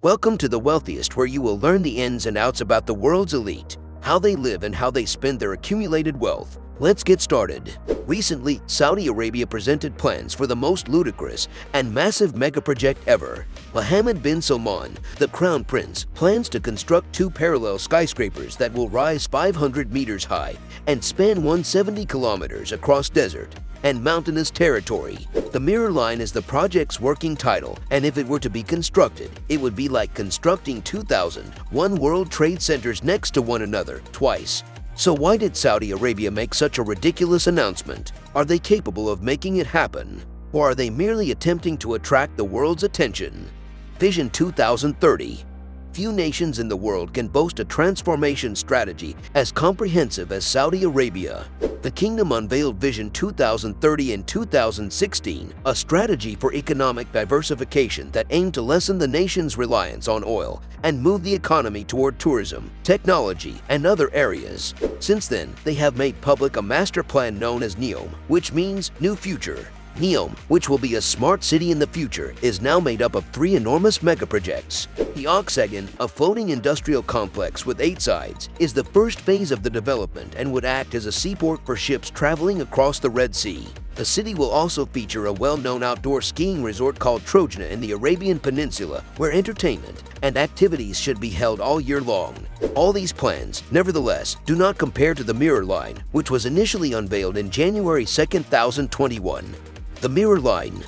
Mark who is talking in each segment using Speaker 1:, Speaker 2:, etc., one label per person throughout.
Speaker 1: Welcome to the Wealthiest, where you will learn the ins and outs about the world's elite, how they live and how they spend their accumulated wealth. Let's get started. Recently, Saudi Arabia presented plans for the most ludicrous and massive megaproject ever. Mohammed bin Salman, the crown prince, plans to construct two parallel skyscrapers that will rise 500 meters high and span 170 kilometers across desert and mountainous territory. The Mirror Line is the project's working title, and if it were to be constructed, it would be like constructing 2,001 World Trade Centers next to one another twice. So why did Saudi Arabia make such a ridiculous announcement? Are they capable of making it happen? Or are they merely attempting to attract the world's attention? Vision 2030. Few nations in the world can boast a transformation strategy as comprehensive as Saudi Arabia. The kingdom unveiled Vision 2030 in 2016, a strategy for economic diversification that aimed to lessen the nation's reliance on oil and move the economy toward tourism, technology, and other areas. Since then, they have made public a master plan known as Neom, which means New Future. Neom, which will be a smart city in the future, is now made up of three enormous megaprojects. The Octagon, a floating industrial complex with 8 sides, is the first phase of the development and would act as a seaport for ships traveling across the Red Sea. The city will also feature a well-known outdoor skiing resort called Trojana in the Arabian Peninsula, where entertainment and activities should be held all year long. All these plans, nevertheless, do not compare to the Mirror Line, which was initially unveiled in January 2, 2021. The Mirror Line.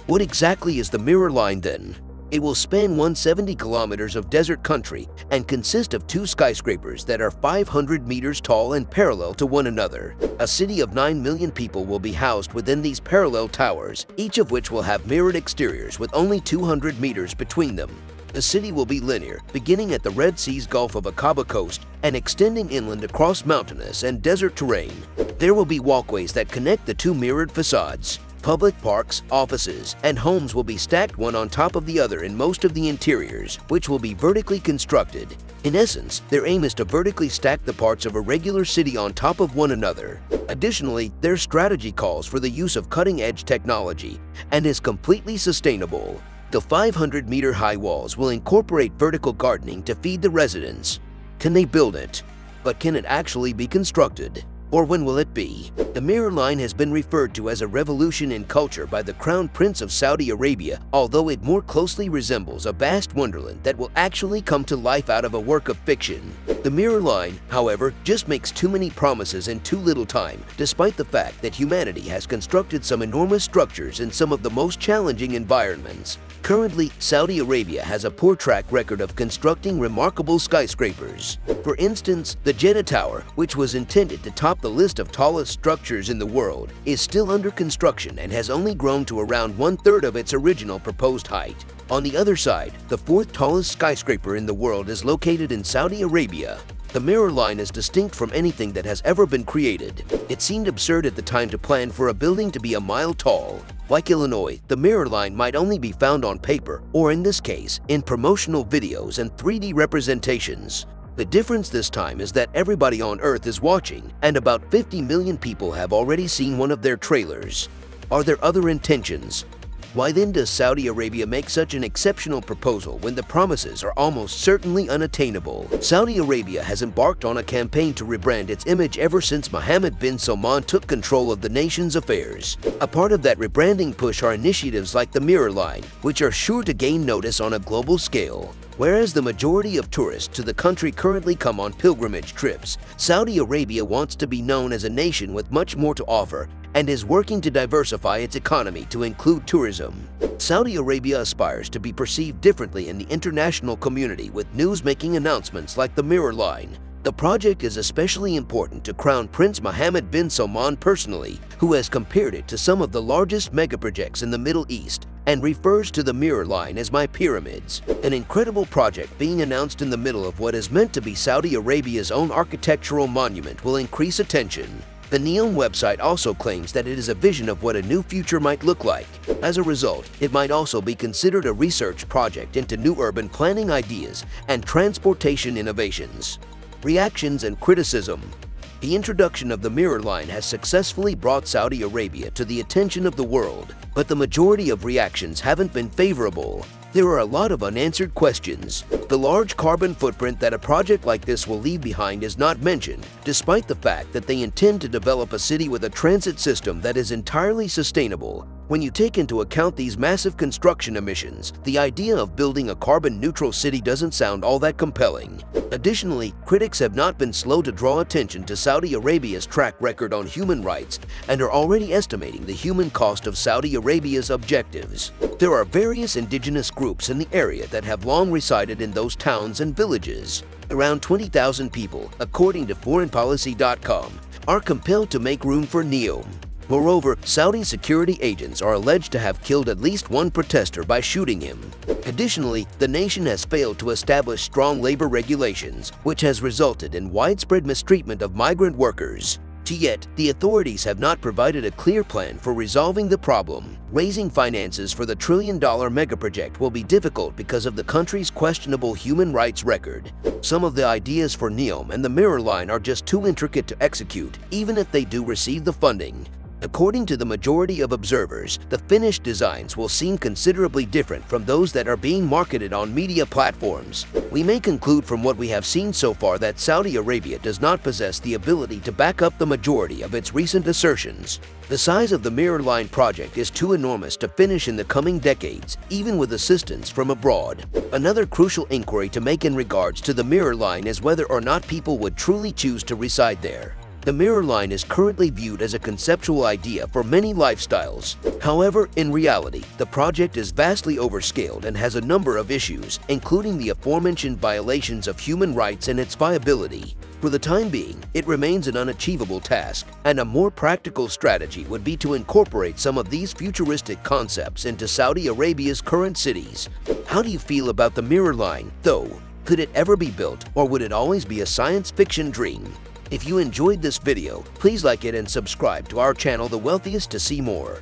Speaker 1: What exactly is the Mirror Line then? It will span 170 kilometers of desert country and consist of two skyscrapers that are 500 meters tall and parallel to one another. A city of 9 million people will be housed within these parallel towers, each of which will have mirrored exteriors with only 200 meters between them. The city will be linear, beginning at the Red Sea's Gulf of Aqaba coast and extending inland across mountainous and desert terrain. There will be walkways that connect the two mirrored facades. Public parks, offices, and homes will be stacked one on top of the other in most of the interiors, which will be vertically constructed. In essence, their aim is to vertically stack the parts of a regular city on top of one another. Additionally, their strategy calls for the use of cutting-edge technology and is completely sustainable. The 500-meter-high walls will incorporate vertical gardening to feed the residents. Can they build it? But can it actually be constructed? Or when will it be? The Mirror Line has been referred to as a revolution in culture by the Crown Prince of Saudi Arabia, although it more closely resembles a vast wonderland that will actually come to life out of a work of fiction. The Mirror Line, however, just makes too many promises in too little time, despite the fact that humanity has constructed some enormous structures in some of the most challenging environments. Currently, Saudi Arabia has a poor track record of constructing remarkable skyscrapers. For instance, the Jeddah Tower, which was intended to top the list of tallest structures in the world, is still under construction and has only grown to around 1/3 of its original proposed height. On the other side, the 4th tallest skyscraper in the world is located in Saudi Arabia. The Mirror Line is distinct from anything that has ever been created. It seemed absurd at the time to plan for a building to be a mile tall. Like Illinois, the Mirror Line might only be found on paper, or in this case, in promotional videos and 3D representations. The difference this time is that everybody on Earth is watching, and about 50 million people have already seen one of their trailers. Are there other intentions? Why then does Saudi Arabia make such an exceptional proposal when the promises are almost certainly unattainable? Saudi Arabia has embarked on a campaign to rebrand its image ever since Mohammed bin Salman took control of the nation's affairs. A part of that rebranding push are initiatives like the Mirror Line, which are sure to gain notice on a global scale. Whereas the majority of tourists to the country currently come on pilgrimage trips, Saudi Arabia wants to be known as a nation with much more to offer and is working to diversify its economy to include tourism. Saudi Arabia aspires to be perceived differently in the international community with news-making announcements like the Mirror Line. The project is especially important to Crown Prince Mohammed bin Salman personally, who has compared it to some of the largest megaprojects in the Middle East and refers to the Mirror Line as my pyramids, an incredible project being announced in the middle of what is meant to be Saudi Arabia's own architectural monument will increase attention. The Neom website also claims that it is a vision of what a new future might look like. As a result, it might also be considered a research project into new urban planning ideas and transportation innovations. Reactions and criticism. The introduction of the Mirror Line has successfully brought Saudi Arabia to the attention of the world, but the majority of reactions haven't been favorable. There are a lot of unanswered questions. The large carbon footprint that a project like this will leave behind is not mentioned, despite the fact that they intend to develop a city with a transit system that is entirely sustainable. When you take into account these massive construction emissions, the idea of building a carbon-neutral city doesn't sound all that compelling. Additionally, critics have not been slow to draw attention to Saudi Arabia's track record on human rights and are already estimating the human cost of Saudi Arabia's objectives. There are various indigenous groups in the area that have long resided in those towns and villages. Around 20,000 people, according to foreignpolicy.com, are compelled to make room for Neom. Moreover, Saudi security agents are alleged to have killed at least one protester by shooting him. Additionally, the nation has failed to establish strong labor regulations, which has resulted in widespread mistreatment of migrant workers. Yet, the authorities have not provided a clear plan for resolving the problem. Raising finances for the trillion-dollar megaproject will be difficult because of the country's questionable human rights record. Some of the ideas for Neom and the Mirror Line are just too intricate to execute, even if they do receive the funding. According to the majority of observers, the finished designs will seem considerably different from those that are being marketed on media platforms. We may conclude from what we have seen so far that Saudi Arabia does not possess the ability to back up the majority of its recent assertions. The size of the Mirror Line project is too enormous to finish in the coming decades, even with assistance from abroad. Another crucial inquiry to make in regards to the Mirror Line is whether or not people would truly choose to reside there. The Mirror Line is currently viewed as a conceptual idea for many lifestyles. However, in reality, the project is vastly overscaled and has a number of issues, including the aforementioned violations of human rights and its viability. For the time being, it remains an unachievable task, and a more practical strategy would be to incorporate some of these futuristic concepts into Saudi Arabia's current cities. How do you feel about the Mirror Line, though? Could it ever be built, or would it always be a science fiction dream? If you enjoyed this video, please like it and subscribe to our channel The Wealthiest to see more.